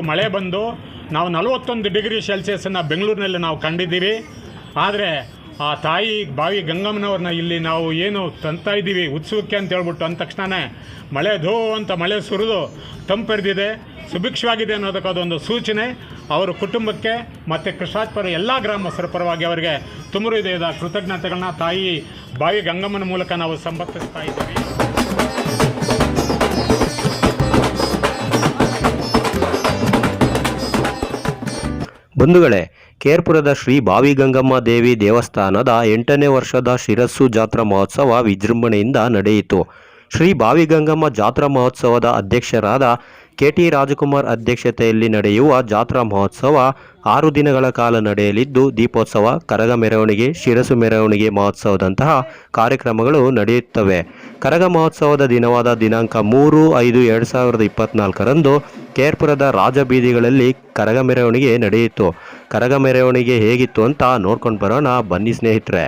ಮಳೆ ಬಂದು ನಾವು 41 ಡಿಗ್ರಿ ಸೆಲ್ಸಿಯಸ್ಸನ್ನು ಬೆಂಗಳೂರಿನಲ್ಲಿ ನಾವು ಕಂಡಿದ್ದೀವಿ. ಆದರೆ ಆ ತಾಯಿ ಬಾವಿ ಗಂಗಮ್ಮನವ್ರನ್ನ ಇಲ್ಲಿ ನಾವು ಏನು ತಂತಾ ಇದ್ದೀವಿ ಉತ್ಸವಕ್ಕೆ ಅಂತ ಹೇಳ್ಬಿಟ್ಟು ಅಂದ ತಕ್ಷಣವೇ ಮಳೆ ಅಂತ ಮಳೆ ಸುರಿದು ತಂಪೆರೆದಿದೆ, ಸುಭಿಕ್ಷವಾಗಿದೆ ಅನ್ನೋದಕ್ಕೆ ಅದೊಂದು ಸೂಚನೆ. ಅವರ ಕುಟುಂಬಕ್ಕೆ ಮತ್ತು ಕೃಷ್ಣಾಜಪುರ ಎಲ್ಲ ಗ್ರಾಮಸ್ಥರ ಪರವಾಗಿ ಅವರಿಗೆ ತುಂಬ ಹೃದಯದ ಕೃತಜ್ಞತೆಗಳನ್ನ ತಾಯಿ ಬಾವಿ ಗಂಗಮ್ಮನ ಮೂಲಕ ನಾವು ಸಮರ್ಪಿಸ್ತಾ ಇದ್ದೀವಿ. ಬಂಧುಗಳೇ, ಕೇರ್ಪುರದ ಶ್ರೀ ಬಾವಿ ಗಂಗಮ್ಮ ದೇವಿ ದೇವಸ್ಥಾನದ 8ನೇ ವರ್ಷದ ಶಿರಸ್ಸು ಜಾತ್ರಾ ಮಹೋತ್ಸವ ವಿಜೃಂಭಣೆಯಿಂದ ನಡೆಯಿತು. ಶ್ರೀ ಬಾವಿ ಗಂಗಮ್ಮ ಜಾತ್ರಾ ಮಹೋತ್ಸವದ ಅಧ್ಯಕ್ಷರಾದ KT ರಾಜಕುಮಾರ್ ಅಧ್ಯಕ್ಷತೆಯಲ್ಲಿ ನಡೆಯುವ ಜಾತ್ರಾ ಮಹೋತ್ಸವ 6 ದಿನಗಳ ಕಾಲ ನಡೆಯಲಿದ್ದು, ದೀಪೋತ್ಸವ, ಕರಗ ಮೆರವಣಿಗೆ, ಶಿರಸು ಮೆರವಣಿಗೆ ಮಹೋತ್ಸವದಂತಹ ಕಾರ್ಯಕ್ರಮಗಳು ನಡೆಯುತ್ತವೆ. ಕರಗ ಮಹೋತ್ಸವದ ದಿನವಾದ ದಿನಾಂಕ 3/5/2024ರಂದು ಕೇರ್ಪುರದ ರಾಜಬೀದಿಗಳಲ್ಲಿ ಕರಗ ಮೆರವಣಿಗೆ ನಡೆಯಿತು. ಕರಗ ಮೆರವಣಿಗೆ ಹೇಗಿತ್ತು ಅಂತ ನೋಡ್ಕೊಂಡು ಬರೋಣ ಬನ್ನಿ ಸ್ನೇಹಿತರೆ.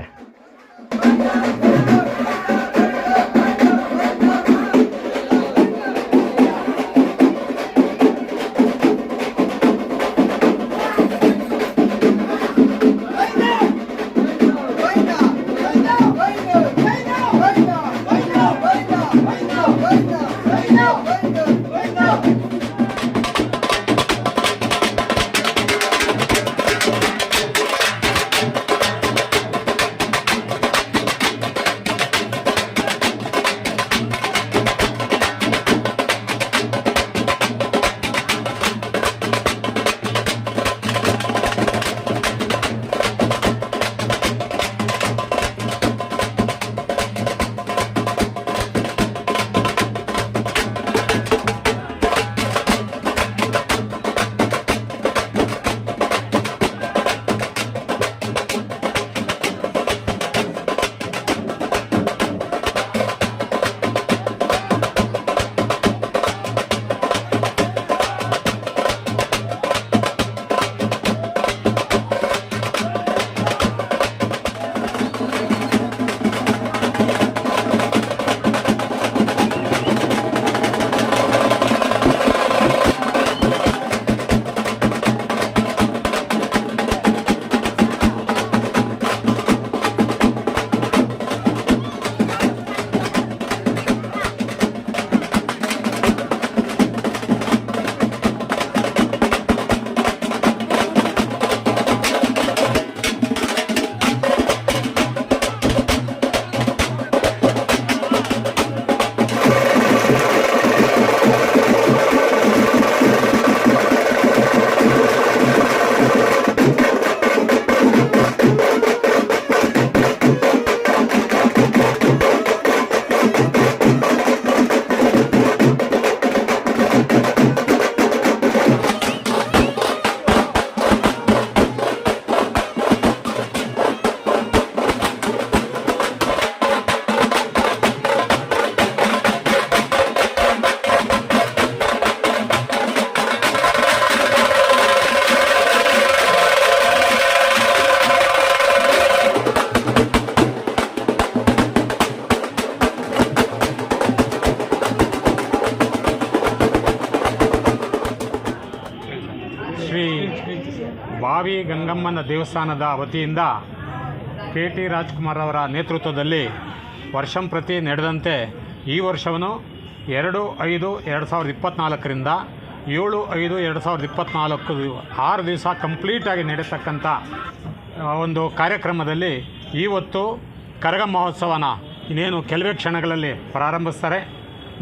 ಬಾವಿ ಗಂಗಮ್ಮನ ದೇವಸ್ಥಾನದ ವತಿಯಿಂದ KT ರಾಜ್ಕುಮಾರ್ ಅವರ ನೇತೃತ್ವದಲ್ಲಿ ವರ್ಷಂಪ್ರತಿ ನಡೆದಂತೆ ಈ ವರ್ಷವೂ 2/5/2024ರಿಂದ 7/5/2024 6 ದಿವಸ ಕಂಪ್ಲೀಟಾಗಿ ನಡೆಯತಕ್ಕಂಥ ಒಂದು ಕಾರ್ಯಕ್ರಮದಲ್ಲಿ ಇವತ್ತು ಕರಗ ಮಹೋತ್ಸವನ ಇನ್ನೇನು ಕೆಲವೇ ಕ್ಷಣಗಳಲ್ಲಿ ಪ್ರಾರಂಭಿಸ್ತಾರೆ.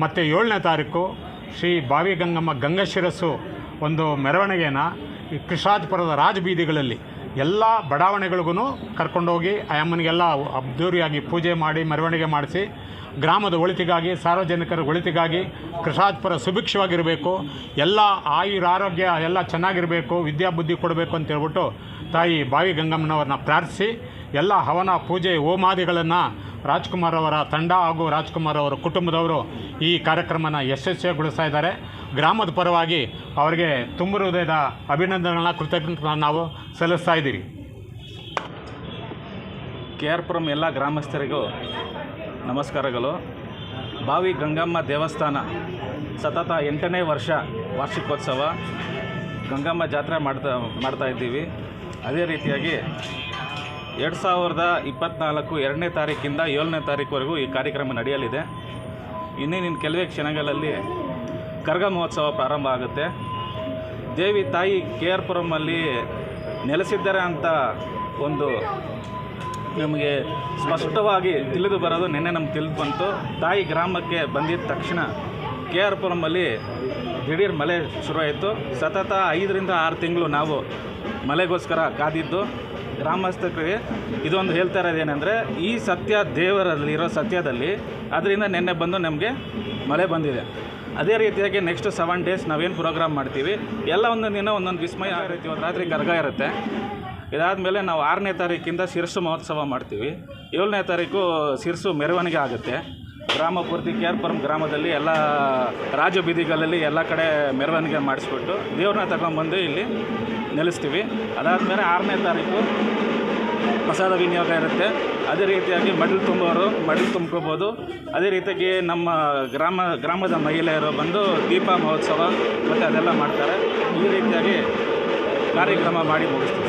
ಮತ್ತು 7ನೇ ತಾರೀಕು ಶ್ರೀ ಬಾವಿ ಗಂಗಮ್ಮ ಗಂಗಶಿರಸ್ಸು ಒಂದು ಮೆರವಣಿಗೆಯನ್ನು ಈ ಕೃಷ್ಣಾಜಪುರದ ರಾಜಬೀದಿಗಳಲ್ಲಿ ಎಲ್ಲ ಬಡಾವಣೆಗಳಿಗೂ ಕರ್ಕೊಂಡೋಗಿ ಅಮ್ಮನಿಗೆಲ್ಲ ಅದ್ದೂರಿಯಾಗಿ ಪೂಜೆ ಮಾಡಿ ಮೆರವಣಿಗೆ ಮಾಡಿಸಿ ಗ್ರಾಮದ ಒಳಿತಿಗಾಗಿ, ಸಾರ್ವಜನಿಕರ ಒಳಿತಿಗಾಗಿ ಕೃಷ್ಣಾಜಪುರ ಸುಭಿಕ್ಷವಾಗಿರಬೇಕು, ಎಲ್ಲ ಆರೋಗ್ಯ ಎಲ್ಲ ಚೆನ್ನಾಗಿರಬೇಕು, ವಿದ್ಯಾಬುದ್ಧಿ ಕೊಡಬೇಕು ಅಂತ ಹೇಳ್ಬಿಟ್ಟು ತಾಯಿ ಬಾವಿ ಗಂಗಮ್ಮನವ್ರನ್ನ ಪ್ರಾರ್ಥಿಸಿ ಎಲ್ಲ ಹವನ ಪೂಜೆ ಹೋಮಾದಿಗಳನ್ನು ರಾಜ್ಕುಮಾರ್ ಅವರ ತಂಡ ಹಾಗೂ ರಾಜ್ಕುಮಾರ್ ಅವರ ಕುಟುಂಬದವರು ಈ ಕಾರ್ಯಕ್ರಮನ ಯಶಸ್ವಿಗೊಳಿಸ್ತಾ ಇದ್ದಾರೆ. ಗ್ರಾಮದ ಪರವಾಗಿ ಅವರಿಗೆ ತುಂಬ ಹೃದಯದ ಅಭಿನಂದನೆಗಳನ್ನ ಕೃತಜ್ಞತೆಗಳನ್ನು ನಾವು ಸಲ್ಲಿಸ್ತಾ ಇದ್ದೀರಿ. KR ಪುರಂ ಎಲ್ಲ ಗ್ರಾಮಸ್ಥರಿಗೂ ನಮಸ್ಕಾರಗಳು. ಬಾವಿ ಗಂಗಮ್ಮ ದೇವಸ್ಥಾನ ಸತತ 8ನೇ ವರ್ಷ ವಾರ್ಷಿಕೋತ್ಸವ ಗಂಗಮ್ಮ ಜಾತ್ರೆ ಮಾಡ್ತಾ ಇದ್ದೀವಿ. ಅದೇ ರೀತಿಯಾಗಿ 2024 2ನೇ ತಾರೀಕಿಂದ 7ನೇ ತಾರೀಕುವರೆಗೂ ಈ ಕಾರ್ಯಕ್ರಮ ನಡೆಯಲಿದೆ. ಇನ್ನೇನಿನ ಕೆಲವೇ ಕ್ಷಣಗಳಲ್ಲಿ ಕರಗ ಮಹೋತ್ಸವ ಪ್ರಾರಂಭ ಆಗುತ್ತೆ. ದೇವಿ ತಾಯಿ KR ಪುರಮಲ್ಲಿ ನೆಲೆಸಿದ್ದಾರೆ ಅಂತ ಒಂದು ನಮಗೆ ಸ್ಪಷ್ಟವಾಗಿ ತಿಳಿದು ಬರೋದು ನಿನ್ನೆ ನಮ್ಗೆ ತಿಳಿದು ಬಂತು. ತಾಯಿ ಗ್ರಾಮಕ್ಕೆ ಬಂದಿದ್ದ ತಕ್ಷಣ KR ಪುರಮಲ್ಲಿ ದಿಢೀರ್ ಮಳೆ ಶುರುವಾಯಿತು. ಸತತ 5 ರಿಂದ 6 ತಿಂಗಳು ನಾವು ಮಳೆಗೋಸ್ಕರ ಕಾದಿದ್ದು. ಗ್ರಾಮಸ್ಥರಿಗೆ ಇದೊಂದು ಹೇಳ್ತಾ ಇರೋದೇನೆಂದರೆ, ಈ ಸತ್ಯ ದೇವರಲ್ಲಿರೋ ಸತ್ಯದಲ್ಲಿ ಅದರಿಂದ ನಿನ್ನೆ ಬಂದು ನಮಗೆ ಮಳೆ ಬಂದಿದೆ. ಅದೇ ರೀತಿಯಾಗಿ ನೆಕ್ಸ್ಟ್ 7 ಡೇಸ್ ನಾವೇನು ಪ್ರೋಗ್ರಾಮ್ ಮಾಡ್ತೀವಿ, ಎಲ್ಲ ಒಂದೊಂದು ದಿನ ಒಂದೊಂದು ವಿಸ್ಮಯ ಇರುತ್ತೆ. ಇವತ್ತು ರಾತ್ರಿ ಕರಗ ಇರುತ್ತೆ. ಇದಾದಮೇಲೆ ನಾವು 6ನೇ ತಾರೀಕಿಂದ ಶಿರಸ್ಸು ಮಹೋತ್ಸವ ಮಾಡ್ತೀವಿ. 7ನೇ ತಾರೀಕು ಶಿರಸ್ಸು ಮೆರವಣಿಗೆ ಆಗುತ್ತೆ. ಗ್ರಾಮ ಪೂರ್ತಿ KR ಪುರಂ ಗ್ರಾಮದಲ್ಲಿ ಎಲ್ಲ ರಾಜ ಬೀದಿಗಳಲ್ಲಿ ಎಲ್ಲ ಕಡೆ ಮೆರವಣಿಗೆ ಮಾಡಿಸ್ಬಿಟ್ಟು ದೇವ್ರನ್ನ ತಗೊಂಬಂದು ಇಲ್ಲಿ ನೆಲೆಸ್ತೀವಿ. ಅದಾದಮೇಲೆ 6ನೇ ತಾರೀಕು ಪ್ರಸಾದ ವಿನಿಯೋಗ ಇರುತ್ತೆ. ಅದೇ ರೀತಿಯಾಗಿ ಮಡಿಲು ತುಂಬೋರು ಮಡಿಲು ತುಂಬ್ಕೋಬೋದು. ಅದೇ ರೀತಿಯಾಗಿ ನಮ್ಮ ಗ್ರಾಮದ ಮಹಿಳೆಯರು ಬಂದು ದೀಪ ಮಹೋತ್ಸವ ಮತ್ತು ಅದೆಲ್ಲ ಮಾಡ್ತಾರೆ. ಈ ರೀತಿಯಾಗಿ ಕಾರ್ಯಕ್ರಮ ಮಾಡಿ ಮುಗಿಸ್ತೀವಿ.